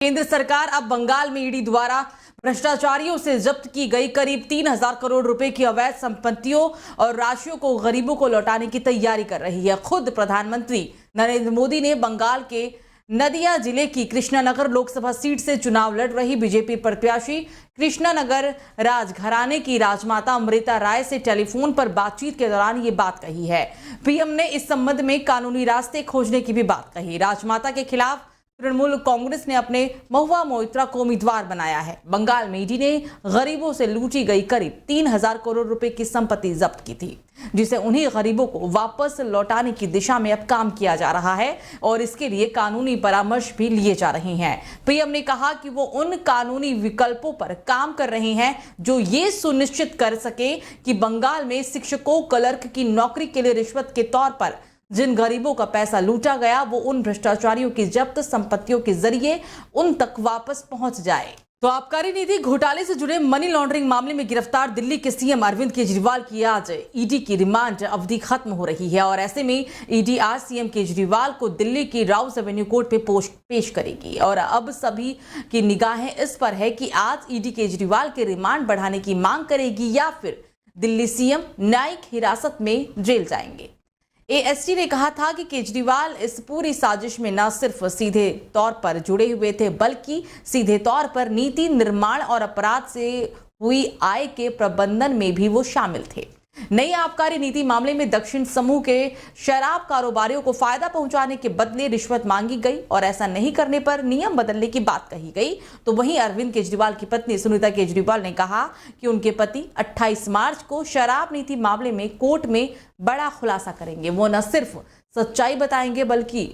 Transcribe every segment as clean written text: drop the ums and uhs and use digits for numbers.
केंद्र सरकार अब बंगाल में ईडी द्वारा भ्रष्टाचारियों से जब्त की गई करीब 3,000 करोड़ रुपए की अवैध संपत्तियों और राशियों को गरीबों को लौटाने की तैयारी कर रही है। खुद प्रधानमंत्री नरेंद्र मोदी ने बंगाल के नदिया जिले की कृष्णानगर लोकसभा सीट से चुनाव लड़ रही बीजेपी प्रत्याशी कृष्णानगर राजघराने की राजमाता अमृता राय से टेलीफोन पर बातचीत के दौरान ये बात कही है। पीएम ने इस संबंध में कानूनी रास्ते खोजने की भी बात कही। राजमाता के खिलाफ तृणमूल कांग्रेस ने अपने महुआ मोइत्रा को उम्मीदवार बनाया है। बंगाल में ईडी ने गरीबों से लूटी गई करीब 3,000 करोड़ रुपए की संपत्ति जब्त की थी, जिसे उन्हीं गरीबों को वापस लौटाने की दिशा में अब काम किया जा रहा है और इसके लिए कानूनी परामर्श भी लिए जा रहे हैं। पीएम ने कहा कि वो उन कानूनी विकल्पों पर काम कर रहे हैं जो ये सुनिश्चित कर सके कि बंगाल में शिक्षकों, क्लर्क की नौकरी के लिए रिश्वत के तौर पर जिन गरीबों का पैसा लूटा गया वो उन भ्रष्टाचारियों की जब्त संपत्तियों के जरिए उन तक वापस पहुंच जाए। तो आबकारी नीति घोटाले से जुड़े मनी लॉन्ड्रिंग मामले में गिरफ्तार दिल्ली के सीएम अरविंद केजरीवाल की आज ईडी की रिमांड अवधि खत्म हो रही है और ऐसे में ईडी आज सीएम केजरीवाल को दिल्ली की राउस एवेन्यू कोर्ट पे पेश करेगी। और अब सभी की निगाहें इस पर है कि आज ईडी केजरीवाल के रिमांड बढ़ाने की मांग करेगी या फिर दिल्ली सीएम न्यायिक हिरासत में जेल जाएंगे। एएसटी ने कहा था कि केजरीवाल इस पूरी साजिश में न सिर्फ सीधे तौर पर जुड़े हुए थे बल्कि सीधे तौर पर नीति निर्माण और अपराध से हुई आय के प्रबंधन में भी वो शामिल थे। नई आबकारी नीति मामले में दक्षिण समूह के शराब कारोबारियों को फायदा पहुंचाने के बदले रिश्वत मांगी गई और ऐसा नहीं करने पर नियम बदलने की बात कही गई। तो वहीं अरविंद केजरीवाल की पत्नी सुनीता केजरीवाल ने कहा कि उनके पति 28 मार्च को शराब नीति मामले में कोर्ट में बड़ा खुलासा करेंगे। वो न सिर्फ सच्चाई बताएंगे बल्कि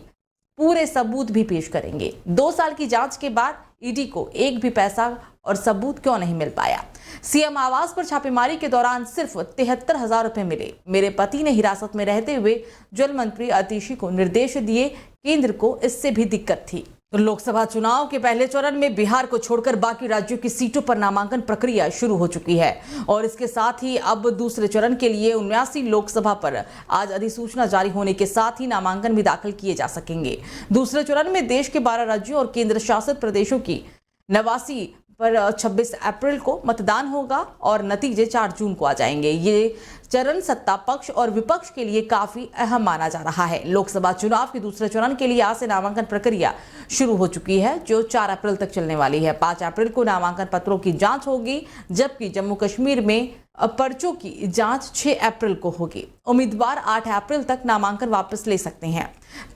पूरे सबूत भी पेश करेंगे। 2 साल की जांच के बाद ईडी को एक भी पैसा और सबूत क्यों नहीं मिल पाया? सीएम आवास पर छापेमारी के दौरान सिर्फ 73,000 रुपए मिले। मेरे पति ने हिरासत में रहते हुए जल मंत्री आतिशी को निर्देश दिए। केंद्र को इससे भी दिक्कत थी। तो लोकसभा चुनाव के पहले चरण में बिहार को छोड़कर बाकी राज्यों की सीटों पर नामांकन प्रक्रिया शुरू हो चुकी है और इसके साथ ही अब दूसरे चरण के लिए 79 लोकसभा पर आज अधिसूचना जारी होने के साथ ही नामांकन भी दाखिल किए जा सकेंगे। दूसरे चरण में देश के 12 राज्यों और केंद्र शासित प्रदेशों की 89 पर 26 अप्रैल को मतदान होगा और नतीजे 4 जून को आ जाएंगे। ये चरण सत्ता पक्ष और विपक्ष के लिए काफी अहम माना जा रहा है। लोकसभा चुनाव के दूसरे चरण के लिए आज से नामांकन प्रक्रिया शुरू हो चुकी है जो 4 अप्रैल तक चलने वाली है। 5 अप्रैल को नामांकन पत्रों की जांच होगी जबकि जम्मू कश्मीर में पर्चों की जांच 6 अप्रैल को होगी। उम्मीदवार 8 अप्रैल तक नामांकन वापस ले सकते हैं।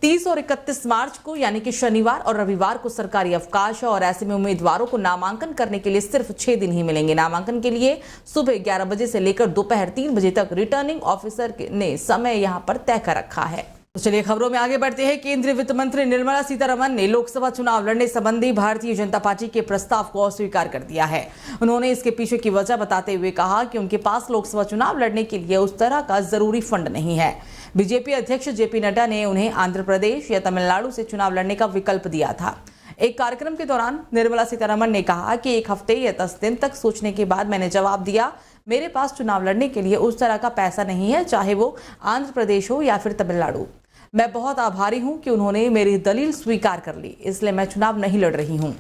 30 और 31 मार्च को यानी कि शनिवार और रविवार को सरकारी अवकाश है और ऐसे में उम्मीदवारों को नामांकन करने के लिए सिर्फ 6 दिन ही मिलेंगे। नामांकन के लिए सुबह 11 बजे से लेकर दोपहर 3 बजे तक रिटर्निंग ऑफिसर ने समय यहां पर तय कर रखा है। तो चलिए खबरों में आगे बढ़ते हैं। केंद्रीय वित्त मंत्री निर्मला सीतारमण ने लोकसभा चुनाव लड़ने संबंधी भारतीय जनता पार्टी के प्रस्ताव को अस्वीकार कर दिया है। उन्होंने इसके पीछे की वजह बताते हुए कहा कि उनके पास लोकसभा चुनाव लड़ने के लिए उस तरह का जरूरी फंड नहीं है। बीजेपी अध्यक्ष जेपी नड्डा ने उन्हें आंध्र प्रदेश या तमिलनाडु से चुनाव लड़ने का विकल्प दिया था। एक कार्यक्रम के दौरान निर्मला सीतारमण ने कहा कि 1 हफ्ते या 10 दिन तक सोचने के बाद मैंने जवाब दिया, मेरे पास चुनाव लड़ने के लिए उस तरह का पैसा नहीं है, चाहे वो आंध्र प्रदेश हो या फिर तमिलनाडु। मैं बहुत आभारी हूं कि उन्होंने मेरी दलील स्वीकार कर ली, इसलिए मैं चुनाव नहीं लड़ रही हूं।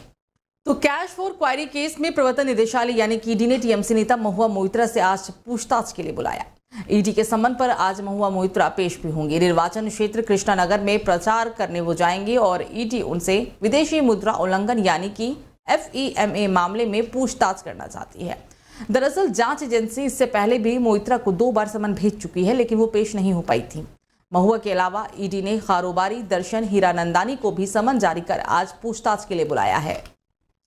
तो कैश फॉर क्वारी केस में प्रवर्तन निदेशालय यानी कि ईडी ने टीएमसी नेता महुआ मोइत्रा से आज पूछताछ के लिए बुलाया। ईडी के सम्मन पर आज महुआ मोइत्रा पेश भी होंगे। निर्वाचन क्षेत्र कृष्णानगर में प्रचार करने वो जाएंगे और ईडी उनसे विदेशी मुद्रा उल्लंघन यानी कि FEMA मामले में पूछताछ करना चाहती है। दरअसल जांच एजेंसी इससे पहले भी मोइत्रा को 2 बार सम्मन भेज चुकी है लेकिन वो पेश नहीं हो पाई थी। महुआ के अलावा ईडी ने कारोबारी दर्शन हीरानंदानी को भी सम्मन जारी कर आज पूछताछ के लिए बुलाया है।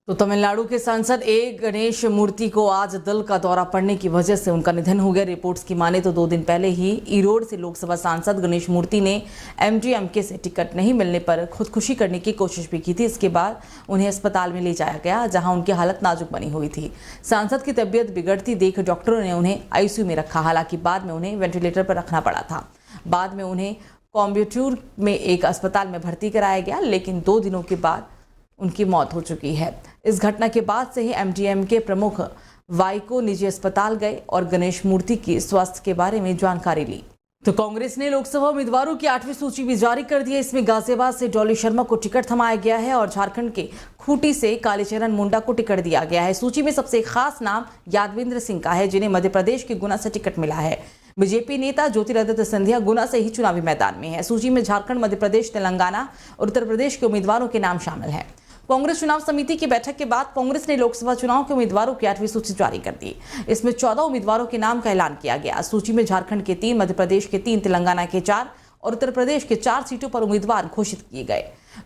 तो तमिलनाडु के सांसद गणेश मूर्ति को आज दिल का दौरा पड़ने की वजह से उनका निधन हो गया। रिपोर्ट्स की माने तो 2 दिन पहले ही ईरोड से लोकसभा सांसद गणेश मूर्ति ने MDMK से टिकट नहीं मिलने पर खुदकुशी करने की कोशिश भी की थी। इसके बाद उन्हें अस्पताल में ले जाया गया जहां उनकी हालत नाजुक बनी हुई थी। सांसद की तबीयत बिगड़ती देख डॉक्टरों ने उन्हें ICU में रखा, हालांकि बाद में उन्हें वेंटिलेटर पर रखना पड़ा था। बाद में उन्हें कोयम्बटूर में एक अस्पताल में भर्ती कराया गया लेकिन 2 दिनों के बाद उनकी मौत हो चुकी है। इस घटना के बाद से ही MDMK प्रमुख वाइको निजी अस्पताल गए और गणेश मूर्ति की स्वास्थ्य के बारे में जानकारी ली। तो कांग्रेस ने लोकसभा उम्मीदवारों की 8वीं सूची भी जारी कर दी है। इसमें गाजियाबाद से डॉली शर्मा को टिकट थमाया गया है और झारखंड के खूंटी से कालीचरण मुंडा को टिकट दिया गया है। सूची में सबसे खास नाम यादवेंद्र सिंह का है, जिन्हें मध्य प्रदेश के गुना से टिकट मिला है। बीजेपी नेता ज्योतिरादित्य सिंधिया गुना से ही चुनावी मैदान में है। सूची में झारखंड, मध्य प्रदेश, तेलंगाना और उत्तर प्रदेश के उम्मीदवारों के नाम शामिल हैं। कांग्रेस चुनाव समिति की बैठक के बाद कांग्रेस ने लोकसभा चुनाव के उम्मीदवारों की 8वीं सूची जारी कर दी। इसमें 14 उम्मीदवारों के नाम का ऐलान किया गया। सूची में झारखंड के 3, मध्य प्रदेश के 3, तेलंगाना के 4 और उत्तर प्रदेश के 4 सीटों पर उम्मीदवार घोषित किए गए।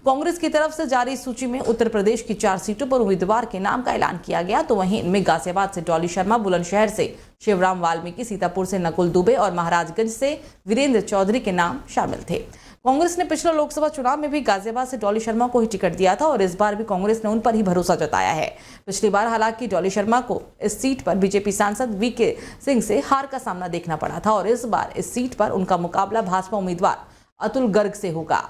कांग्रेस की तरफ से जारी सूची में उत्तर प्रदेश की 4 सीटों पर उम्मीदवार के नाम का ऐलान किया गया। तो वहीं इनमें गाजियाबाद से डॉली शर्मा, बुलंदशहर से शिवराम वाल्मीकि, सीतापुर से नकुल दुबे और महाराजगंज से वीरेंद्र चौधरी के नाम शामिल थे। कांग्रेस ने पिछले लोकसभा चुनाव में भी गाजियाबाद से डॉली शर्मा को ही टिकट दिया था और इस बार भी कांग्रेस ने उन पर ही भरोसा जताया है। पिछली बार हालांकि डॉली शर्मा को इस सीट पर बीजेपी सांसद वीके सिंह से हार का सामना देखना पड़ा था और इस बार इस सीट पर उनका मुकाबला भाजपा उम्मीदवार अतुल गर्ग से होगा।